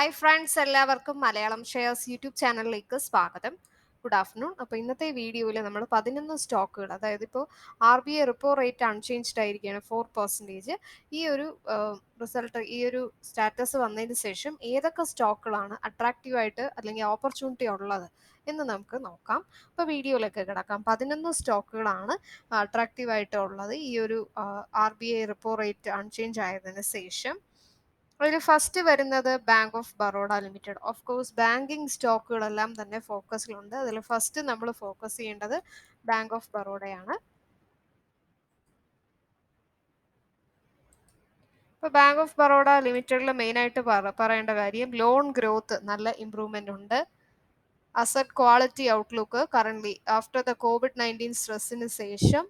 Hi friends, എല്ലാവർക്കും Malayalam shares YouTube ചാനലിലേക്ക് സ്വാഗതം. Good afternoon. അപ്പോൾ ഇന്നത്തെ വീഡിയോയിൽ നമ്മൾ 11 സ്റ്റോക്കുകൾ, അതായത് ഇപ്പോൾ RBI റിപ്പോ റേറ്റ് അൺചേഞ്ച്ഡ് ആയിരിക്കുകയാണ് 4%. ഈ ഒരു റിസൾട്ട്, ഈ ഒരു സ്റ്റാറ്റസ് വന്നതിന് ശേഷം ഏതൊക്കെ സ്റ്റോക്കുകളാണ് അട്രാക്റ്റീവായിട്ട് അല്ലെങ്കിൽ ഓപ്പർച്യൂണിറ്റി ഉള്ളത് എന്ന് നമുക്ക് നോക്കാം. അപ്പോൾ വീഡിയോയിലേക്ക് കിടക്കാം. 11 സ്റ്റോക്കുകളാണ് അട്രാക്റ്റീവായിട്ട് ഉള്ളത് ഈ ഒരു RBI റിപ്പോ റേറ്റ് അൺചേഞ്ച് ആയതിനു ശേഷം. അതിൽ ഫസ്റ്റ് വരുന്നത് bank of Baroda limited. Of course banking സ്റ്റോക്കുകളെല്ലാം തന്നെ ഫോക്കസിലുണ്ട്. അതിൽ ഫസ്റ്റ് നമ്മൾ ഫോക്കസ് ചെയ്യേണ്ടത് ബാങ്ക് ഓഫ് ബറോഡയാണ്. ഇപ്പോൾ ബാങ്ക് ഓഫ് ബറോഡ ലിമിറ്റഡിൽ മെയിനായിട്ട് പറയേണ്ട കാര്യം ലോൺ ഗ്രോത്ത് നല്ല ഇമ്പ്രൂവ്മെന്റ് ഉണ്ട്. Asset quality outlook current after the COVID-19 സ്ട്രെസ്സിന് ശേഷം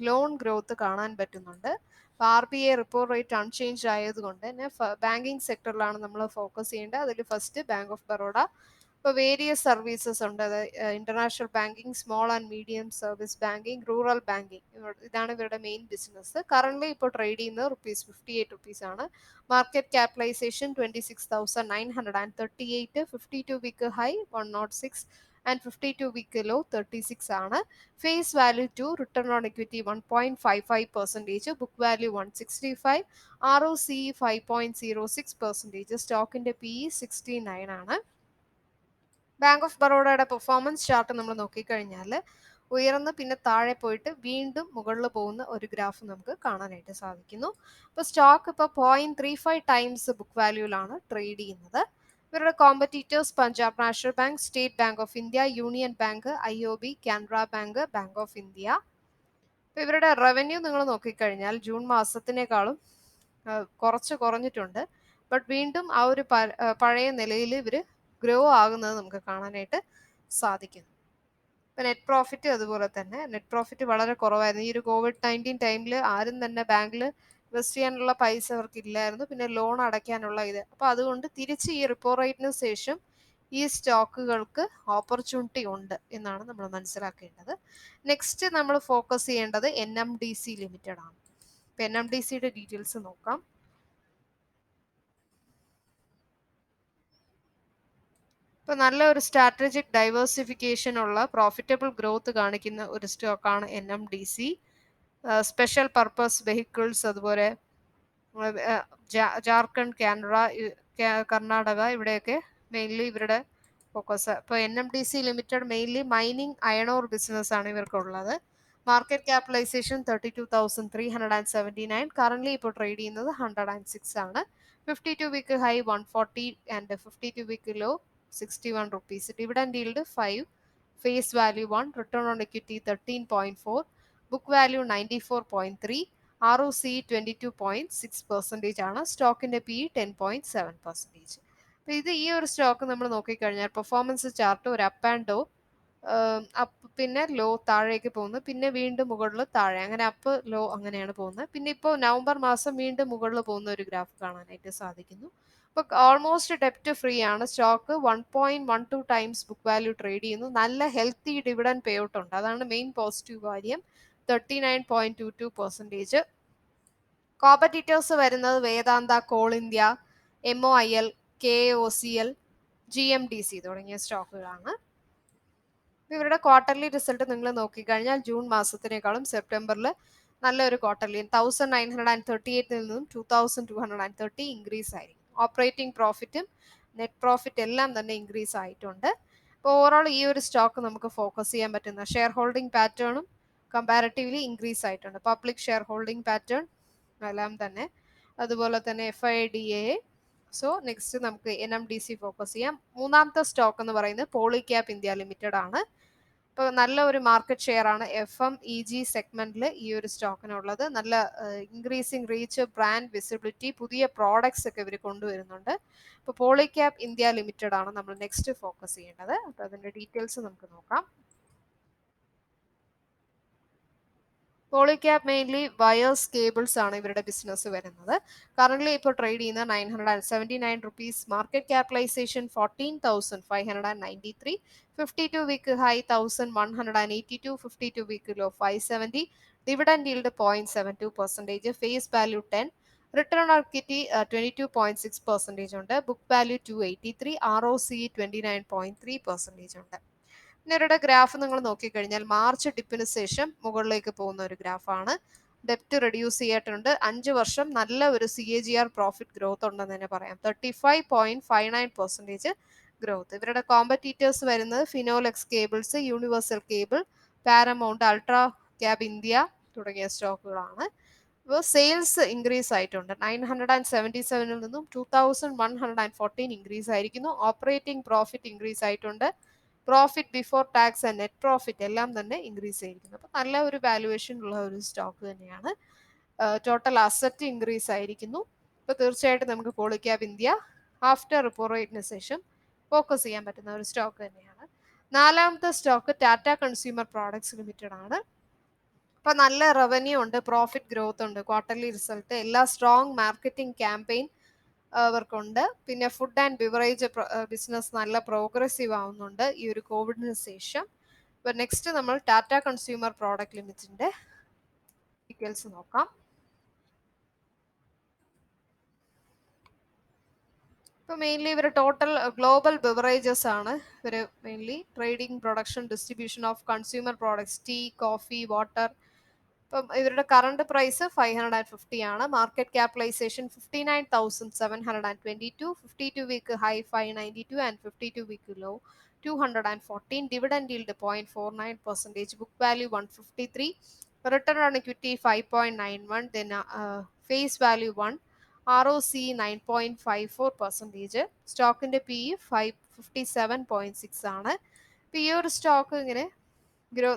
ലോൺ ഗ്രോത്ത് കാണാൻ പറ്റുന്നുണ്ട്. RBI റിപ്പോ റേറ്റ് അൺചേഞ്ച് ആയതുകൊണ്ട് തന്നെ ബാങ്കിങ് സെക്ടറിലാണ് നമ്മൾ ഫോക്കസ് ചെയ്യേണ്ടത്. അതിൽ ഫസ്റ്റ് ബാങ്ക് ഓഫ് ബറോഡ. ഇപ്പോൾ വേരിയസ് സർവീസസ് ഉണ്ട്. അത് international banking, small and medium service banking, rural banking, ഇതാണ് ഇവരുടെ മെയിൻ ബിസിനസ്. കറന്റ് ഇപ്പോൾ ട്രേഡ് ചെയ്യുന്നത് ₹58 ആണ്. Market capitalisation 26,938, 52-week high 106 and 52-week low 36 ആണ്. Face value 2, return on equity 1.55%, book value 165, ROCE 5.06%, സ്റ്റോക്കിന്റെ PE 69 ആണ്. ബാങ്ക് ഓഫ് ബറോഡയുടെ performance chart നമ്മൾ നോക്കിക്കഴിഞ്ഞാൽ ഉയർന്ന് പിന്നെ താഴെ പോയിട്ട് വീണ്ടും മുകളിൽ പോകുന്ന ഒരു ഗ്രാഫ് നമുക്ക് കാണാനായിട്ട് സാധിക്കുന്നു. ഇപ്പോൾ സ്റ്റോക്ക് ഇപ്പോൾ 0.35 ടൈംസ് ബുക്ക് വാല്യൂലാണ് ട്രേഡ് ചെയ്യുന്നത്. ഇവരുടെ competitors Punjab national bank, state bank of India, union bank, IOB, Canara bank, bank of India. ഇപ്പോൾ ഇവരുടെ റവന്യൂ നിങ്ങൾ നോക്കിക്കഴിഞ്ഞാൽ ജൂൺ മാസത്തിനേക്കാളും കുറച്ച് കുറഞ്ഞിട്ടുണ്ട്. ബട്ട് വീണ്ടും ആ ഒരു പഴയ നിലയിൽ ഇവർ ഗ്രോ ആകുന്നത് നമുക്ക് കാണാനായിട്ട് സാധിക്കുന്നു. ഇപ്പം നെറ്റ് പ്രോഫിറ്റ് അതുപോലെ തന്നെ, നെറ്റ് പ്രോഫിറ്റ് വളരെ കുറവായിരുന്നു. ഈ ഒരു COVID-19 ടൈമിൽ ആരും തന്നെ ബാങ്കിൽ ഇൻവെസ്റ്റ് ചെയ്യാനുള്ള പൈസ അവർക്ക് ഇല്ലായിരുന്നു. പിന്നെ ലോൺ അടയ്ക്കാനുള്ള ഇത്. അപ്പോൾ അതുകൊണ്ട് തിരിച്ച് ഈ റിപ്പോ റേറ്റിന് ശേഷം ഈ സ്റ്റോക്കുകൾക്ക് ഓപ്പർച്യൂണിറ്റി ഉണ്ട് എന്നാണ് നമ്മൾ മനസ്സിലാക്കേണ്ടത്. നെക്സ്റ്റ് നമ്മൾ ഫോക്കസ് ചെയ്യേണ്ടത് NMDC ലിമിറ്റഡ് ആണ്. ഇപ്പം NMDCയുടെ ഡീറ്റെയിൽസ് നോക്കാം. ഇപ്പോൾ നല്ല ഒരു സ്ട്രാറ്റജിക് ഡൈവേഴ്സിഫിക്കേഷൻ ഉള്ള പ്രോഫിറ്റബിൾ ഗ്രോത്ത് കാണിക്കുന്ന ഒരു സ്റ്റോക്കാണ് NMDC. സ്പെഷ്യൽ പർപ്പസ് വെഹിക്കിൾസ്, അതുപോലെ ജാർഖണ്ഡ്, കാനറ, കർണാടക, ഇവിടെയൊക്കെ മെയിൻലി ഇവരുടെ ഫോക്കസ്. ഇപ്പോൾ NMDC limited mainly mining, iron ore business ആണ് ഇവർക്കുള്ളത്. മാർക്കറ്റ് ക്യാപിറ്റലൈസേഷൻ 32,379, കറന്റ് ഇപ്പോൾ ട്രേഡ് ചെയ്യുന്നത് 106 ആണ്. 52-week high 140 and 52-week low 61 rupees. Dividend yield 5, face value 1, return on equity 13.4, book value 94.3, ROCE 22.6% ആണ്. സ്റ്റോക്കിന്റെ PE 10.7%. അപ്പോൾ ഇത് ഈ ഒരു സ്റ്റോക്ക് നമ്മൾ നോക്കിക്കഴിഞ്ഞാൽ പെർഫോമൻസ് ചാർട്ട് ഒരു അപ്പ് ആൻഡ് ഡൗൺ, അപ്പ് പിന്നെ ലോ താഴേക്ക് പോകുന്നു, പിന്നെ വീണ്ടും മുകളിൽ താഴെ, അങ്ങനെ അപ്പ് ലോ അങ്ങനെയാണ് പോകുന്നത്. പിന്നെ ഇപ്പോൾ നവംബർ മാസം വീണ്ടും മുകളിൽ പോകുന്ന ഒരു ഗ്രാഫ് കാണാനായിട്ട് സാധിക്കുന്നു. ഇപ്പോൾ ഓൾമോസ്റ്റ് ഡെപ്റ്റ് ഫ്രീ ആണ് stock. 1.12 times book value trade ചെയ്യുന്നു. നല്ല ഹെൽത്തി ഡിവിഡൻഡ് പേ ഔട്ട് ഉണ്ട്, അതാണ് മെയിൻ പോസിറ്റീവ് കാര്യം. 39.22%. കോമ്പറ്റീറ്റേഴ്സ് വരുന്നത് Vedanta, coal India, MOIL, KOCL, GMDC തുടങ്ങിയ സ്റ്റോക്കുകളാണ്. ഇവരുടെ ക്വാർട്ടർലി റിസൾട്ട് നിങ്ങൾ നോക്കിക്കഴിഞ്ഞാൽ ജൂൺ മാസത്തിനേക്കാളും സെപ്റ്റംബറിൽ നല്ലൊരു ക്വാർട്ടർലി 1938 നിന്നും 2230 ഇൻക്രീസ് ആയിരിക്കും. ഓപ്പറേറ്റിംഗ് പ്രോഫിറ്റും നെറ്റ് പ്രോഫിറ്റ് എല്ലാം തന്നെ ഇൻക്രീസ് ആയിട്ടുണ്ട്. അപ്പോൾ ഓവറോൾ ഈ ഒരു സ്റ്റോക്ക് നമുക്ക് ഫോക്കസ് ചെയ്യാൻ പറ്റുന്ന ഷെയർ ഹോൾഡിംഗ് പാറ്റേണും കമ്പാരിറ്റീവ്ലി ഇൻക്രീസ് ആയിട്ടുണ്ട്. പബ്ലിക് ഷെയർ ഹോൾഡിംഗ് പാറ്റേൺ എല്ലാം തന്നെ, അതുപോലെ തന്നെ FIDA. സോ നെക്സ്റ്റ് നമുക്ക് NMDC ഫോക്കസ് ചെയ്യാം. മൂന്നാമത്തെ സ്റ്റോക്ക് എന്ന് പറയുന്നത് പോളിക്യാബ് ഇന്ത്യ ലിമിറ്റഡ് ആണ്. ഇപ്പോൾ നല്ല ഒരു മാർക്കറ്റ് ഷെയർ ആണ് FMEG സെഗ്മെന്റിൽ ഈ ഒരു സ്റ്റോക്കിനുള്ളത്. നല്ല ഇൻക്രീസിങ് റീച്ച്, ബ്രാൻഡ് വിസിബിലിറ്റി, പുതിയ പ്രോഡക്ട്സ് ഒക്കെ ഇവർ കൊണ്ടുവരുന്നുണ്ട്. ഇപ്പോൾ പോളിക്യാബ് ഇന്ത്യ ലിമിറ്റഡ് ആണ് നമ്മൾ നെക്സ്റ്റ് ഫോക്കസ് ചെയ്യേണ്ടത്. അപ്പോൾ അതിന്റെ ഡീറ്റെയിൽസ് നമുക്ക് നോക്കാം. പോളിക്യാബ് മെയിൻലി വയേഴ്സ്, കേബിൾസ് ആണ് ഇവരുടെ ബിസിനസ് വരുന്നത്. കറന്റ് ഇപ്പോൾ ട്രേഡ് ചെയ്യുന്ന 979 rupees. Market capitalisation 14,593, 52-week high 1,182, 52-week low 570. Dividend yield 0.72%, face value 10, return on equity 22.6% ഉണ്ട്. ബുക്ക് വാല്യൂ 283, ROCE 29.3% ഉണ്ട്. പിന്നെ ഇവരുടെ ഗ്രാഫ് നിങ്ങൾ നോക്കിക്കഴിഞ്ഞാൽ മാർച്ച് ഡിപ്പിന് ശേഷം മുകളിലേക്ക് പോകുന്ന ഒരു ഗ്രാഫാണ്. ഡെപ്റ്റ് റെഡ്യൂസ് ചെയ്തിട്ടുണ്ട്. 5 വർഷം നല്ല ഒരു CAGR പ്രോഫിറ്റ് ഗ്രോത്ത് ഉണ്ടെന്ന് തന്നെ പറയാം. 35.59% ഗ്രോത്ത്. ഇവരുടെ കോമ്പറ്റീറ്റേഴ്സ് വരുന്നത് Finolex cables, universal cable, paramount, ultra cab India തുടങ്ങിയ സ്റ്റോക്കുകളാണ്. ഇപ്പോൾ സെയിൽസ് ഇൻക്രീസ് ആയിട്ടുണ്ട്. 977 നിന്നും 2114 ഇൻക്രീസ് ആയിരിക്കുന്നു. ഓപ്പറേറ്റിംഗ് പ്രോഫിറ്റ് ഇൻക്രീസ് ആയിട്ടുണ്ട്. Profit before tax and net profit എല്ലാം തന്നെ ഇൻക്രീസ് ചെയ്തിരിക്കുന്നു. അപ്പോൾ നല്ല ഒരു വാല്യുവേഷൻ ഉള്ള ഒരു സ്റ്റോക്ക് തന്നെയാണ്. ടോട്ടൽ അസറ്റ് ഇൻക്രീസ് ആയിരിക്കുന്നു. അപ്പോൾ തീർച്ചയായിട്ടും നമുക്ക് പോളിക്യാബ് ഇന്ത്യ ആഫ്റ്റർ റിപ്പോ റേറ്റിന് ശേഷം ഫോക്കസ് ചെയ്യാൻ പറ്റുന്ന ഒരു സ്റ്റോക്ക് തന്നെയാണ്. നാലാമത്തെ stock Tata consumer products limited ആണ്. ഇപ്പൊ നല്ല റവന്യൂ ഉണ്ട്, പ്രോഫിറ്റ് ഗ്രോത്ത് ഉണ്ട്, ക്വാർട്ടർലി റിസൾട്ട്, എല്ലാ സ്ട്രോങ് മാർക്കറ്റിംഗ് ക്യാമ്പയിൻ അവർക്കുണ്ട്. പിന്നെ ഫുഡ് ആൻഡ് ബിവറേജ് ബിസിനസ് നല്ല പ്രോഗ്രസീവ് ആവുന്നുണ്ട് ഈ ഒരു കോവിഡിന് ശേഷം. ഇപ്പൊ നെക്സ്റ്റ് നമ്മൾ ടാറ്റ കൺസ്യൂമർ പ്രോഡക്റ്റ് ലിമിറ്റഡിന്റെ ഡീറ്റെയിൽസ് നോക്കാം. ഇപ്പോൾ മെയിൻലി ഇവർ ടോട്ടൽ ഗ്ലോബൽ ബിവറേജസ് ആണ്. ഇവർ mainly trading, production, distribution of consumer products, tea, coffee, water. ഇപ്പം ഇവരുടെ കറണ്ട് പ്രൈസ് 550 ആണ്. Market capitalisation 59,722, 52-week high 592 and 52-week low 214. Dividend yield 0.49%, book value 153, return on equity 5.91, then face value 1, ROCE 9.54%, സ്റ്റോക്കിന്റെ PE 557.6 ആണ്. ഈ ഒരു stock ഇങ്ങനെ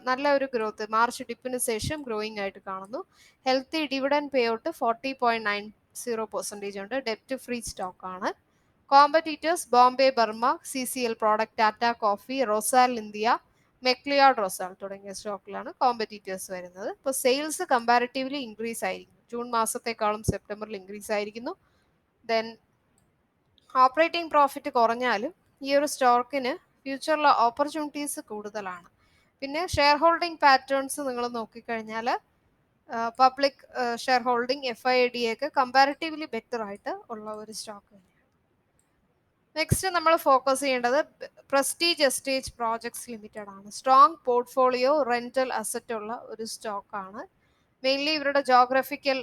നല്ല ഒരു ഗ്രോത്ത് മാർച്ച് ഡിപ്പിന് ശേഷം ഗ്രോയിങ് ആയിട്ട് കാണുന്നു. ഹെൽത്തി ഡിവിഡൻഡ് പേ ഔട്ട് 40.90% ഉണ്ട്. ഡെപ്റ്റ് ഫ്രീ സ്റ്റോക്ക് ആണ്. Competitors Bombay Burmah, CCL product, Tata coffee, Rossell India, McLeod Russel തുടങ്ങിയ സ്റ്റോക്കിലാണ് കോമ്പറ്റീറ്റേഴ്സ് വരുന്നത്. ഇപ്പോൾ സെയിൽസ് കമ്പാരിറ്റീവ്ലി ഇൻക്രീസ് ആയിരിക്കും. ജൂൺ മാസത്തെക്കാളും സെപ്റ്റംബറിൽ ഇൻക്രീസ് ആയിരിക്കുന്നു. ദെൻ ഓപ്പറേറ്റിംഗ് പ്രോഫിറ്റ് കുറഞ്ഞാലും ഈ ഒരു സ്റ്റോക്കിന് ഫ്യൂച്ചറിലെ ഓപ്പർച്യൂണിറ്റീസ് കൂടുതലാണ്. പിന്നെ ഷെയർ ഹോൾഡിംഗ് പാറ്റേൺസ് നിങ്ങൾ നോക്കിക്കഴിഞ്ഞാൽ പബ്ലിക് ഷെയർ ഹോൾഡിംഗ്, FID ഒക്കെ കമ്പാരിറ്റീവ്ലി ബെറ്റർ ആയിട്ട് ഉള്ള ഒരു സ്റ്റോക്ക് തന്നെയാണ്. നെക്സ്റ്റ് നമ്മൾ ഫോക്കസ് ചെയ്യേണ്ടത് പ്രസ്റ്റീജ് എസ്റ്റേറ്റ് പ്രോജക്ട്സ് ലിമിറ്റഡ് ആണ്. സ്ട്രോങ് പോർട്ട്ഫോളിയോ, റെന്റൽ അസറ്റ് ഉള്ള ഒരു സ്റ്റോക്കാണ്. മെയിൻലി ഇവരുടെ ജോഗ്രഫിക്കൽ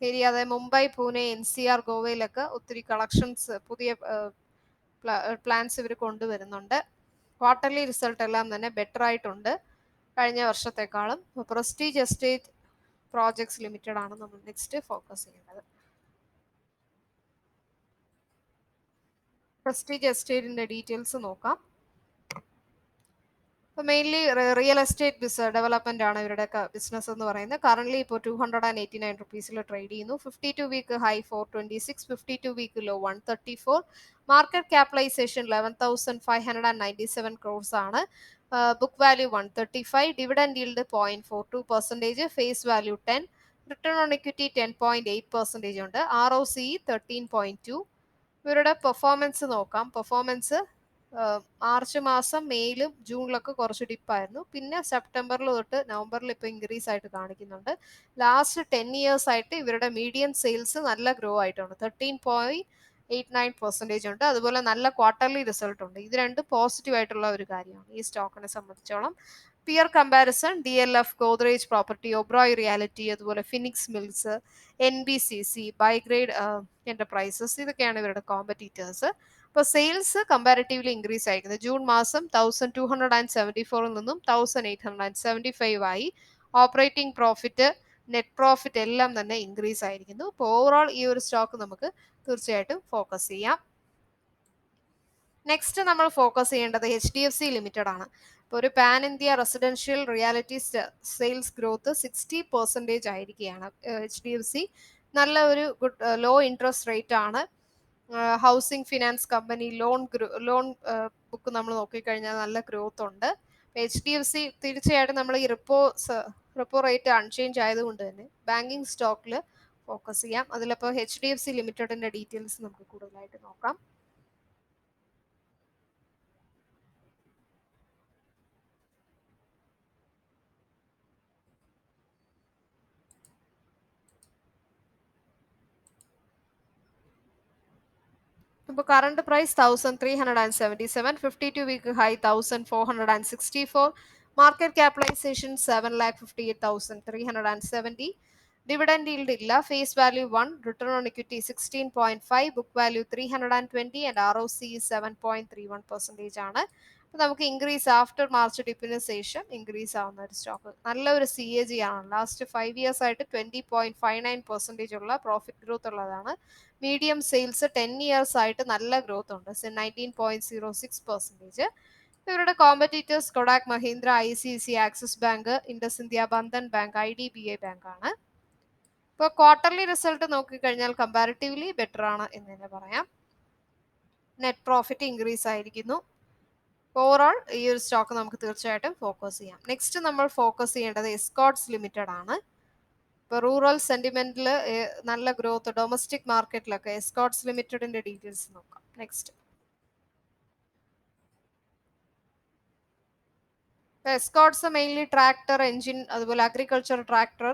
ഏരിയ, അതായത് മുംബൈ, പൂനെ, NCR, ഗോവയിലൊക്കെ ഒത്തിരി കളക്ഷൻസ്, പുതിയ പ്ലാൻസ് ഇവർ കൊണ്ടുവരുന്നുണ്ട്. ക്വാർട്ടർലി റിസൾട്ട് എല്ലാം തന്നെ ബെറ്റർ ആയിട്ടുണ്ട് കഴിഞ്ഞ വർഷത്തെക്കാളും. പ്രസ്റ്റീജ് എസ്റ്റേറ്റ് പ്രോജക്ട്സ് ലിമിറ്റഡ് ആണ് നമ്മൾ നെക്സ്റ്റ് ഫോക്കസ് ചെയ്യേണ്ടത്. പ്രസ്റ്റീജ് എസ്റ്റേറ്റിന്റെ ഡീറ്റെയിൽസ് നോക്കാം. ഇപ്പോൾ മെയിൻലി റിയൽ എസ്റ്റേറ്റ് ഡെവലപ്മെന്റ് ആണ് ഇവരുടെ ബിസിനസ് എന്ന് പറയുന്നത്. കറന്റ് ഇപ്പോൾ 289 റുപ്പീസിൽ ട്രേഡ് ചെയ്യുന്നു. 52-week high 426, 52-week low 134. Market capitalisation 11,597 crores ആണ്. Book value 135, dividend yield 0.42%, face value 10, return on equity 10.8% ഉണ്ട്. ROCE 13.2. ഇവരുടെ പെർഫോമൻസ് നോക്കാം. പെർഫോമൻസ് മാർച്ച് മാസം, മെയിലും ജൂണിലൊക്കെ കുറച്ച് ഡിപ്പായിരുന്നു. പിന്നെ സെപ്റ്റംബറിൽ തൊട്ട് നവംബറിൽ ഇപ്പോൾ ഇൻക്രീസ് ആയിട്ട് കാണിക്കുന്നുണ്ട്. ലാസ്റ്റ് 10 years ആയിട്ട് ഇവരുടെ മീഡിയൻ സെയിൽസ് നല്ല ഗ്രോ ആയിട്ടുണ്ട്. 13.89% ഉണ്ട്. അതുപോലെ നല്ല ക്വാർട്ടർലി റിസൾട്ട് ഉണ്ട്. ഇത് രണ്ടും പോസിറ്റീവ് ആയിട്ടുള്ള ഒരു കാര്യമാണ് ഈ സ്റ്റോക്കിനെ സംബന്ധിച്ചോളം. Peer comparison DLF, Godrej property, Oberoi reality, അതുപോലെ Phoenix mills, NBCC, brigade enterprises, ഇതൊക്കെയാണ് ഇവരുടെ കോമ്പറ്റീറ്റേഴ്സ്. ഇപ്പോൾ സെയിൽസ് കമ്പാരിറ്റീവ്ലി ഇൻക്രീസ് ആയിരിക്കുന്നത്. ജൂൺ മാസം 1274 നിന്നും 1875 ആയി. ഓപ്പറേറ്റിംഗ് പ്രോഫിറ്റ്, നെറ്റ് പ്രോഫിറ്റ് എല്ലാം തന്നെ ഇൻക്രീസ് ആയിരിക്കുന്നു. ഇപ്പോൾ ഓവറോൾ ഈ ഒരു സ്റ്റോക്ക് നമുക്ക് തീർച്ചയായിട്ടും ഫോക്കസ് ചെയ്യാം. നെക്സ്റ്റ് നമ്മൾ ഫോക്കസ് ചെയ്യേണ്ടത് HDFC ലിമിറ്റഡ് ആണ്. ഇപ്പോൾ ഒരു pan India residential reality sales growth 60% ആയിരിക്കുകയാണ്. HDFC നല്ല ഒരു ഗുഡ് ലോ ഇൻട്രസ്റ്റ് റേറ്റ് ആണ്. Housing finance company, loan book നമ്മൾ നോക്കിക്കഴിഞ്ഞാൽ നല്ല ഗ്രോത്ത് ഉണ്ട്. HDFC തീർച്ചയായിട്ടും നമ്മൾ ഈ റിപ്പോ റേറ്റ് അൺചേഞ്ച് ആയതുകൊണ്ട് തന്നെ ബാങ്കിങ് സ്റ്റോക്കിൽ ഫോക്കസ് ചെയ്യാം. അതിലിപ്പോൾ HDFC ലിമിറ്റഡിന്റെ ഡീറ്റെയിൽസ് നമുക്ക് കൂടുതലായിട്ട് നോക്കാം. ഇപ്പോൾ current price 1377, 52 week high 1464, market capitalisation 7,58,370. Dividend yield ഇല്ല. Face value 1, return on equity 16.5, book value 320 and ROC 7.31% ആണ്. അപ്പോൾ നമുക്ക് ഇൻക്രീസ് ആഫ്റ്റർ മാർച്ച് ഡിപ്പിന് ശേഷം ഇൻക്രീസ് ആവുന്ന ഒരു സ്റ്റോക്ക്. നല്ലൊരു CAG ആണ്. ലാസ്റ്റ് 5 ഇയേഴ്സ് ആയിട്ട് 20.59% ഉള്ള പ്രോഫിറ്റ് ഗ്രോത്ത് ഉള്ളതാണ്. മീഡിയം സെയിൽസ് 10 ഇയേഴ്സ് ആയിട്ട് നല്ല ഗ്രോത്ത് ഉണ്ട്, 19.06%. ഇവരുടെ competitors Kotak Mahindra, ICICI, Axis bank, Indus India, Bandhan bank, IDBI bank ആണ്. ഇപ്പോൾ ക്വാർട്ടർലി റിസൾട്ട് നോക്കിക്കഴിഞ്ഞാൽ കമ്പാരിറ്റീവ്ലി ബെറ്റർ ആണ് എന്ന് തന്നെ പറയാം. നെറ്റ് പ്രോഫിറ്റ് ഇൻക്രീസ് ആയിരിക്കുന്നു. ഓവറോൾ ഈ ഒരു സ്റ്റോക്ക് നമുക്ക് തീർച്ചയായിട്ടും ഫോക്കസ് ചെയ്യാം. നെക്സ്റ്റ് നമ്മൾ ഫോക്കസ് ചെയ്യേണ്ടത് എസ്കോർട്സ് ലിമിറ്റഡ് ആണ്. ഇപ്പോൾ റൂറൽ സെന്റിമെന്റിൽ നല്ല ഗ്രോത്ത്, ഡൊമസ്റ്റിക് മാർക്കറ്റിലൊക്കെ എസ്കോർട്സ് ലിമിറ്റഡിന്റെ ഡീറ്റെയിൽസ് നോക്കാം. Next, Escorts mainly tractor, engine, അതുപോലെ agriculture tractor,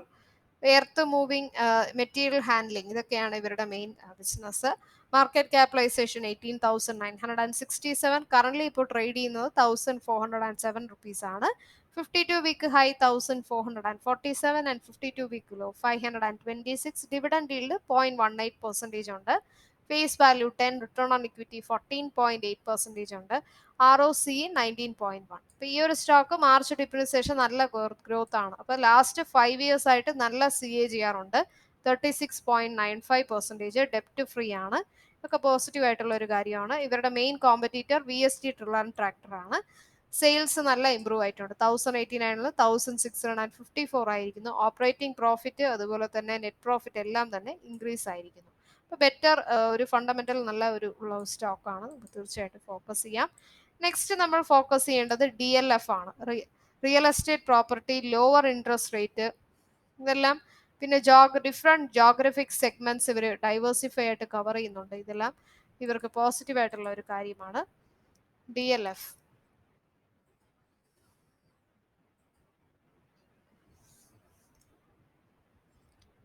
earth moving, material handling, ഇതൊക്കെയാണ് ഇവരുടെ main business. Market capitalisation 18,967, current ഇപ്പോൾ ട്രേഡ് ചെയ്യുന്നത് 1,407 ആണ്. 52 week high 1,447 and 52 week low 526. Dividend yield 0.18% ഉണ്ട്. Face value 10, return on equity 14.8% ഉണ്ട്. ROC 19.1. അപ്പോൾ ഈ ഒരു സ്റ്റോക്ക് മാർച്ച് ഡിപ്പിന് ശേഷം നല്ല ഗ്രോത്ത് ആണ്. അപ്പോൾ ലാസ്റ്റ് 5 ഇയേഴ്സ് ആയിട്ട് നല്ല CAGR ഉണ്ട്, 36.95%. ഡെപ്റ്റ് ഫ്രീ ആണ്. ഇതൊക്കെ പോസിറ്റീവ് ആയിട്ടുള്ള ഒരു കാര്യമാണ്. ഇവരുടെ മെയിൻ കോമ്പറ്റീറ്റർ VST ട്രില്ലർ ട്രാക്ടർ ആണ്. സെയിൽസ് നല്ല ഇമ്പ്രൂവ് ആയിട്ടുണ്ട്, 1089 1654 ആയിരിക്കുന്നു. ഓപ്പറേറ്റിംഗ് പ്രോഫിറ്റ് അതുപോലെ തന്നെ നെറ്റ് പ്രോഫിറ്റ് എല്ലാം തന്നെ ഇൻക്രീസ് ആയിരിക്കുന്നു. അപ്പോൾ ബെറ്റർ ഒരു ഫണ്ടമെന്റൽ നല്ല ഒരു ഉള്ള സ്റ്റോക്കാണ്, നമുക്ക് തീർച്ചയായിട്ടും ഫോക്കസ് ചെയ്യാം. നെക്സ്റ്റ് നമ്മൾ ഫോക്കസ് ചെയ്യേണ്ടത് DLF ആണ്. Real estate property, lower interest rate, ഇതെല്ലാം. പിന്നെ ഡിഫറെൻറ്റ് ജോഗ്രഫിക് സെഗ്മെന്റ്സ് ഇവർ ഡൈവേഴ്സിഫൈ ആയിട്ട് കവർ ചെയ്യുന്നുണ്ട്. ഇതെല്ലാം ഇവർക്ക് പോസിറ്റീവ് ആയിട്ടുള്ള ഒരു കാര്യമാണ്. DLF.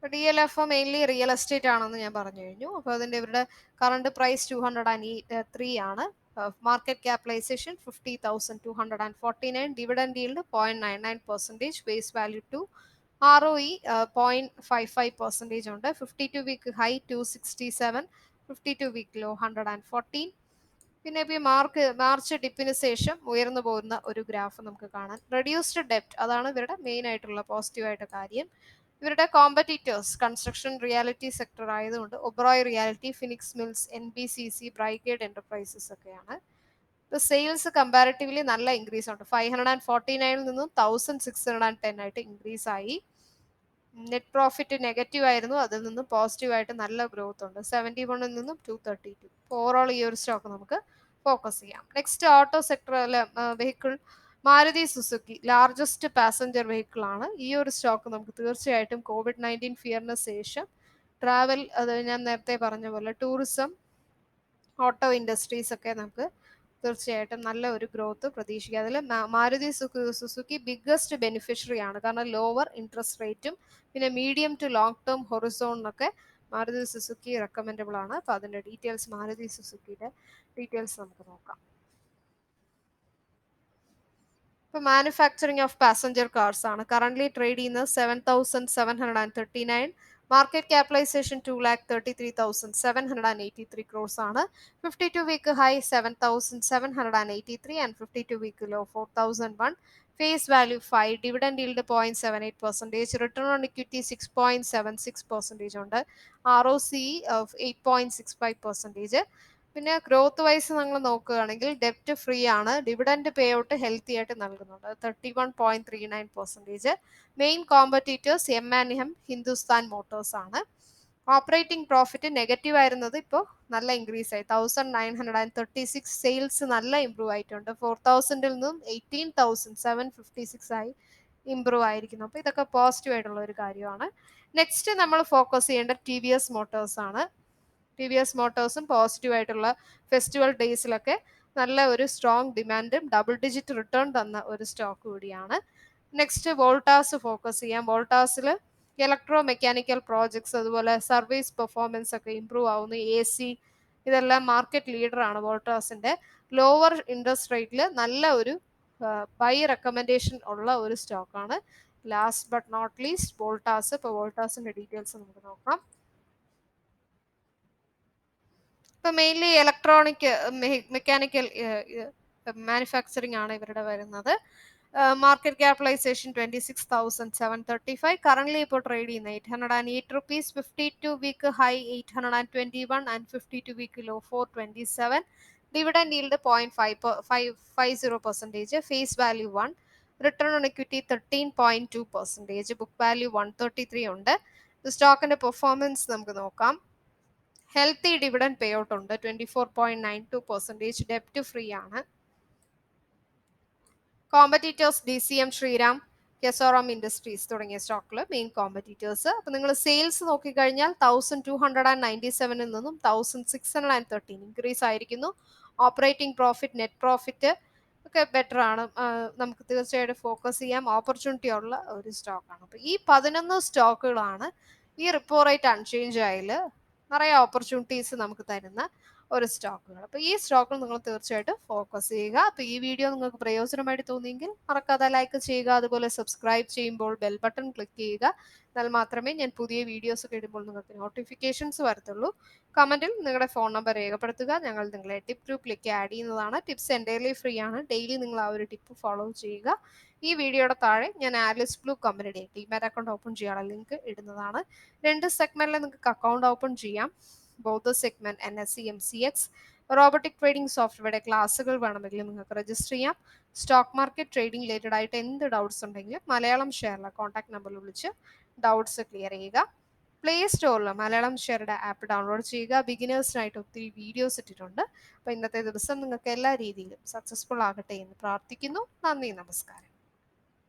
DLF mainly real estate ആണെന്ന് ഞാൻ പറഞ്ഞു കഴിഞ്ഞു. അപ്പോൾ അതിൻ്റെ ഇവരുടെ കറണ്ട് പ്രൈസ് 203 ആണ്. Market capitalisation 50,249. Dividend yield 0.99%. Face value 2. ROE 0.55% ഉണ്ട്. 52 വീക്ക് ഹൈ 267, 52 വീക്ക് ലോ 114. പിന്നെ ഇപ്പോൾ മാർച്ച് ഡിപ്പിന് ശേഷം ഉയർന്നു പോകുന്ന ഒരു ഗ്രാഫ് നമുക്ക് കാണാൻ. റെഡ്യൂസ്ഡ് ഡെപ്റ്റ്, അതാണ് ഇവരുടെ മെയിൻ ആയിട്ടുള്ള പോസിറ്റീവായിട്ട് കാര്യം. ഇവരുടെ കോമ്പറ്റീറ്റേഴ്സ് കൺസ്ട്രക്ഷൻ റിയാലിറ്റി സെക്ടർ ആയതുകൊണ്ട് Oberoi realty, Phoenix mills, NBCC, Brigade enterprises ഒക്കെയാണ്. ഇപ്പോൾ സെയിൽസ് കമ്പാരിറ്റീവ്ലി നല്ല ഇൻക്രീസ് ഉണ്ട്, 549 നിന്നും 1610 ആയിട്ട് ഇൻക്രീസ് ആയി. നെറ്റ് പ്രോഫിറ്റ് നെഗറ്റീവ് ആയിരുന്നു, അതിൽ നിന്നും പോസിറ്റീവ് ആയിട്ട് നല്ല ഗ്രോത്ത് ഉണ്ട്, 71 നിന്നും 232. ഓവറോൾ ഈ ഒരു സ്റ്റോക്ക് നമുക്ക് ഫോക്കസ് ചെയ്യാം. Next auto sector vehicle, Maruti Suzuki largest passenger vehicle ആണ്. ഈ ഒരു സ്റ്റോക്ക് നമുക്ക് തീർച്ചയായിട്ടും COVID-19 ഫിയറിന് ശേഷം ട്രാവൽ, അത് ഞാൻ നേരത്തെ പറഞ്ഞ പോലെ ടൂറിസം, ഓട്ടോ ഇൻഡസ്ട്രീസ് ഒക്കെ നമുക്ക് തീർച്ചയായിട്ടും നല്ല ഒരു ഗ്രോത്ത് പ്രതീക്ഷിക്കുക. അതിൽ മാരുതി സുസുക്കി ബിഗ്ഗസ്റ്റ് ബെനിഫിഷ്യറി ആണ്, കാരണം ലോവർ ഇൻട്രസ്റ്റ് റേറ്റും പിന്നെ മീഡിയം ടു ലോങ് ടേം ഹൊറിസോണിനൊക്കെ മാരുതി സുസുക്കി റെക്കമെൻഡബിൾ ആണ്. അപ്പോൾ അതിൻ്റെ ഡീറ്റെയിൽസ്, മാരുതി സുസുക്കിയുടെ ഡീറ്റെയിൽസ് നമുക്ക് നോക്കാം. ഇപ്പോൾ മാനുഫാക്ചറിങ് ഓഫ് പാസഞ്ചർ കാർസ് ആണ്. കറന്റ്ലി ട്രേഡ് ചെയ്യുന്നത് 7,739. മാർക്കറ്റ് ക്യാപിറ്റലൈസേഷൻ 2,33,783 crores ആണ്. 52 week high 7,783 and 52 week low 4,001. Face value 5. Dividend yield 0.78%. Return on equity 6.76% ഉണ്ട്. ROC 8.65%. പിന്നെ ഗ്രോത്ത് വൈസ് നമ്മൾ നോക്കുകയാണെങ്കിൽ ഡെപ്റ്റ് ഫ്രീ ആണ്. ഡിവിഡൻഡ് പേ ഔട്ട് ഹെൽത്തി ആയിട്ട് നൽകുന്നുണ്ട്, 31.39%. Main competitors M&M, Hindustan motors ആണ്. ഓപ്പറേറ്റിംഗ് പ്രോഫിറ്റ് നെഗറ്റീവ് ആയിരുന്നത് ഇപ്പോൾ നല്ല ഇൻക്രീസ് ആയി, 1,936. സെയിൽസ് നല്ല ഇമ്പ്രൂവ് ആയിട്ടുണ്ട്, 4,000 നിന്നും 18,756 ആയി ഇമ്പ്രൂവ് ആയിരിക്കുന്നു. അപ്പോൾ ഇതൊക്കെ പോസിറ്റീവ് ആയിട്ടുള്ള ഒരു കാര്യമാണ്. നെക്സ്റ്റ് നമ്മൾ ഫോക്കസ് ചെയ്യേണ്ട TVS മോട്ടോഴ്സ് ആണ്. TVS മോട്ടോഴ്സും പോസിറ്റീവ് ആയിട്ടുള്ള ഫെസ്റ്റിവൽ ഡേയ്സിലൊക്കെ നല്ല ഒരു സ്ട്രോങ് ഡിമാൻഡും ഡബിൾ ഡിജിറ്റ് റിട്ടേൺ തന്ന ഒരു സ്റ്റോക്ക് കൂടിയാണ്. നെക്സ്റ്റ് വോൾട്ടാസ് ഫോക്കസ് ചെയ്യാം. വോൾട്ടാസിൽ ഇലക്ട്രോ മെക്കാനിക്കൽ പ്രോജക്ട്സ് അതുപോലെ സർവീസ് പെർഫോമൻസ് ഒക്കെ ഇമ്പ്രൂവ് ആവുന്നു. AC ഇതെല്ലാം മാർക്കറ്റ് ലീഡറാണ് വോൾട്ടാസിന്റെ. ലോവർ ഇൻട്രസ്റ്റ് റേറ്റിൽ നല്ല ഒരു ബൈ റെക്കമെൻഡേഷൻ ഉള്ള ഒരു സ്റ്റോക്കാണ്. Last but not least Voltas. ഇപ്പോൾ വോൾട്ടാസിന്റെ ഡീറ്റെയിൽസ് നമുക്ക് നോക്കാം. ഇപ്പൊ മെയിൻലി ഇലക്ട്രോണിക് മെക്കാനിക്കൽ മാനുഫാക്ചറിങ് ആണ് ഇവരുടെ വരുന്നത്. Market capitalisation 26,735. കറന്റ് ഇപ്പോൾ ട്രേഡ് ചെയ്യുന്ന 808 rupees. 52 week high 821 and 52 week low 427. Dividend yield 0.50%. Face value 1. Return on equity 13.2%. Book value 133 ഉണ്ട്. സ്റ്റോക്കിന്റെ പെർഫോമൻസ് നമുക്ക് നോക്കാം. ഹെൽത്തി ഡിവിഡൻഡ് പേ ഔട്ട് ഉണ്ട്. 24.92%. ഡെപ്റ്റ് ഫ്രീ ആണ്. കോമ്പറ്റീറ്റേഴ്സ് DCM, ശ്രീരാം, കെസോറം ഇൻഡസ്ട്രീസ് തുടങ്ങിയ സ്റ്റോക്കിൽ മെയിൻ കോമ്പറ്റീറ്റേഴ്സ്. അപ്പോൾ നിങ്ങൾ സെയിൽസ് നോക്കിക്കഴിഞ്ഞാൽ 1297 നിന്നും 1613 ഇൻക്രീസ് ആയിരിക്കുന്നു. ഓപ്പറേറ്റിംഗ് പ്രോഫിറ്റ്, നെറ്റ് പ്രോഫിറ്റ് ഒക്കെ ബെറ്റർ ആണ്. നമുക്ക് തീർച്ചയായിട്ടും ഫോക്കസ് ചെയ്യാം. ഓപ്പർച്യൂണിറ്റി ഉള്ള ഒരു സ്റ്റോക്കാണ്. അപ്പോൾ ഈ 11 സ്റ്റോക്കുകളാണ് ഈ റിപ്പോ റേറ്റ് അൺചേഞ്ച് ആയാൽ നിറയെ ഓപ്പർച്യൂണിറ്റീസ് നമുക്ക് തരുന്ന ഒരു സ്റ്റോക്കുകൾ. അപ്പോൾ ഈ സ്റ്റോക്കിൽ നിങ്ങൾ തീർച്ചയായിട്ടും ഫോക്കസ് ചെയ്യുക. അപ്പോൾ ഈ വീഡിയോ നിങ്ങൾക്ക് പ്രയോജനമായിട്ട് തോന്നിയെങ്കിൽ മറക്കാതെ ലൈക്ക് ചെയ്യുക. അതുപോലെ സബ്സ്ക്രൈബ് ചെയ്യുമ്പോൾ ബെൽ ബട്ടൺ ക്ലിക്ക് ചെയ്യുക. എന്നാൽ മാത്രമേ ഞാൻ പുതിയ വീഡിയോസ് ഒക്കെ ഇടുമ്പോൾ നിങ്ങൾക്ക് നോട്ടിഫിക്കേഷൻസ് വരത്തുള്ളൂ. കമൻറ്റിൽ നിങ്ങളുടെ ഫോൺ നമ്പർ രേഖപ്പെടുത്തുക. ഞങ്ങൾ നിങ്ങളെ ടിപ്പ് ഗ്രൂപ്പിലേക്ക് ആഡ് ചെയ്യുന്നതാണ്. ടിപ്സ് എൻ്റയർലി ഫ്രീ ആണ്. ഡെയിലി നിങ്ങൾ ആ ഒരു ടിപ്പ് ഫോളോ ചെയ്യുക. ഈ വീഡിയോയുടെ താഴെ ഞാൻ ആലിസ് ബ്ലൂ കമ്പനിയുടെ ഡിമാറ്റ് അക്കൗണ്ട് ഓപ്പൺ ചെയ്യാനുള്ള ലിങ്ക് ഇടുന്നതാണ്. 2 സെഗ്മെന്റിൽ നിങ്ങൾക്ക് അക്കൗണ്ട് ഓപ്പൺ ചെയ്യാം. Both segment NSE MCX. Robotic trading സോഫ്റ്റ്വെയറുടെ ക്ലാസ്സുകൾ വേണമെങ്കിൽ നിങ്ങൾക്ക് രജിസ്റ്റർ ചെയ്യാം. സ്റ്റോക്ക് മാർക്കറ്റ് ട്രേഡിംഗ് റിലേറ്റഡ് ആയിട്ട് എന്ത് ഡൗട്ട്സ് ഉണ്ടെങ്കിലും മലയാളം ഷെയറിലെ കോൺടാക്ട് നമ്പറിൽ വിളിച്ച് ഡൗട്ട്സ് ക്ലിയർ ചെയ്യുക. പ്ലേ സ്റ്റോറിൽ മലയാളം ഷെയറുടെ ആപ്പ് ഡൗൺലോഡ് ചെയ്യുക. ബിഗിനേഴ്സിനായിട്ട് ഒത്തിരി വീഡിയോസ് ഇട്ടിട്ടുണ്ട്. അപ്പോൾ ഇന്നത്തെ ദിവസം നിങ്ങൾക്ക് എല്ലാ രീതിയിലും സക്സസ്ഫുൾ ആകട്ടെ എന്ന് പ്രാർത്ഥിക്കുന്നു. നന്ദി, നമസ്കാരം.